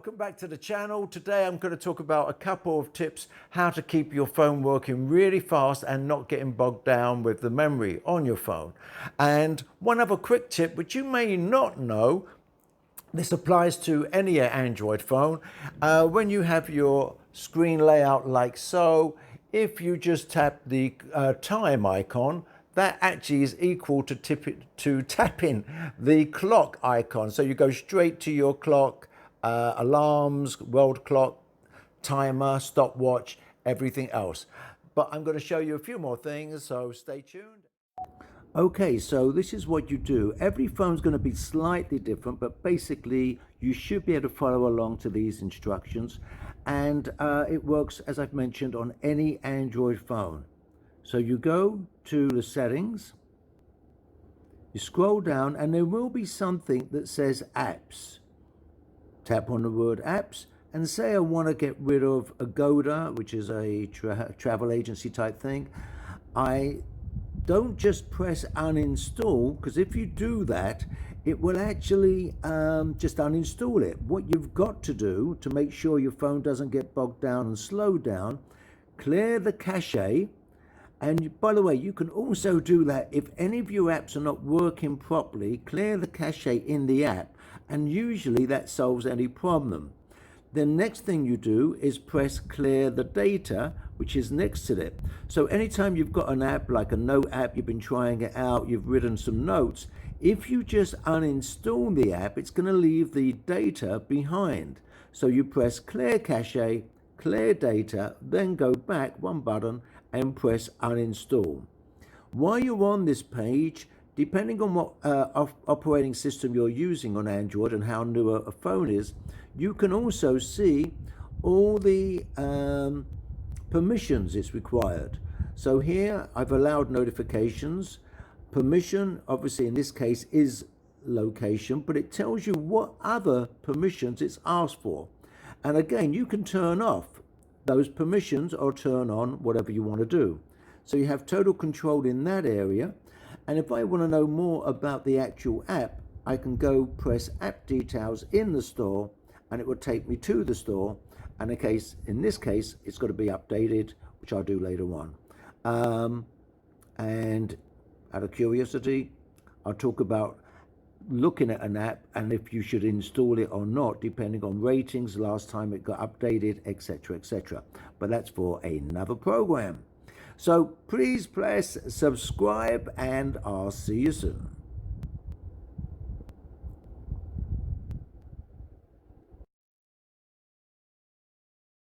welcome back to the channel. Today I'm going to talk about a couple of tips how to keep your phone working really fast and not getting bogged down with the memory on your phone. And one other quick tip which you may not know, this applies to any Android phone. When you have your screen layout like so, if you just tap the time icon, that actually is equal to tapping the clock icon. So you go straight to your clock, alarms, world clock, timer, stopwatch, everything else. But I'm going to show you a few more things, so stay tuned. Okay, so this is what you do. Every phone's going to be slightly different, but basically you should be able to follow along to these instructions. And it works, as I've mentioned, on any Android phone. So you go to the settings, you scroll down, and there will be something that says apps. Tap on the word apps, and say I want to get rid of Agoda, which is a travel agency type thing. I don't just press uninstall, because if you do that, it will actually just uninstall it. What you've got to do to make sure your phone doesn't get bogged down and slowed down, clear the cache. And by the way, you can also do that if any of your apps are not working properly. Clear the cache in the app, and usually that solves any problem. The next thing you do is press clear the data, which is next to it. So anytime you've got an app like a note app, you've been trying it out, you've written some notes, if you just uninstall the app, it's going to leave the data behind. So you press clear cache, clear data, then go back one button and press uninstall. While you're on this page, depending on what operating system you're using on Android and how new a phone is, you can also see all the permissions it's required. So here I've allowed notifications. Permission, obviously in this case, is location, but it tells you what other permissions it's asked for. And again, you can turn off those permissions or turn on whatever you want to do. So you have total control in that area. And if I want to know more about the actual app, I can go press app details in the store, and it will take me to the store. And in this case, it's got to be updated, which I'll do later on. And out of curiosity, I'll talk about looking at an app and if you should install it or not, depending on ratings, last time it got updated, etc., etc. But that's for another program. So please press subscribe, and I'll see you soon.